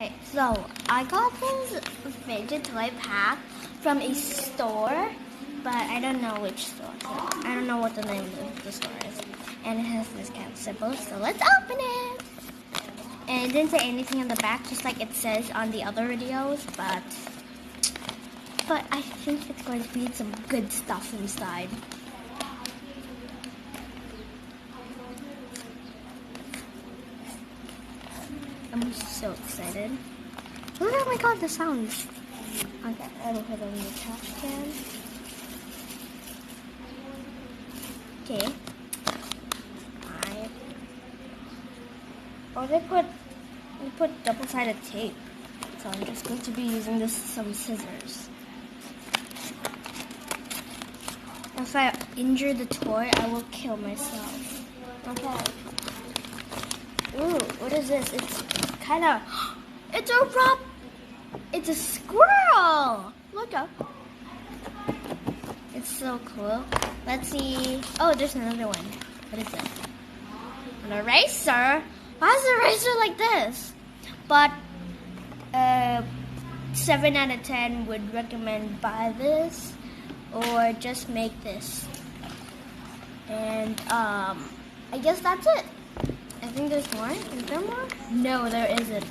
Okay, so I got this fidget toy pack from a store, but I don't know which store. So I don't know what the name of the store is. And it has this kind of symbol, so let's open it. And it didn't say anything on the back, just like it says on the other videos, but I think it's going to be some good stuff inside. I'm so excited. Oh my god, the sounds. Okay, I will put it in the trash can. Okay. Oh, they put double-sided tape. So I'm just going to be using some scissors. If I injure the toy, I will kill myself. Okay. Ooh, what is this? It's kind of... It's a prop! It's a squirrel! Look up. It's so cool. Let's see. Oh, there's another one. What is it? An eraser? Why is the eraser like this? But 7 out of 10 would recommend buy this or just make this. And I guess that's it. I think there's more. Is there more? No, there isn't.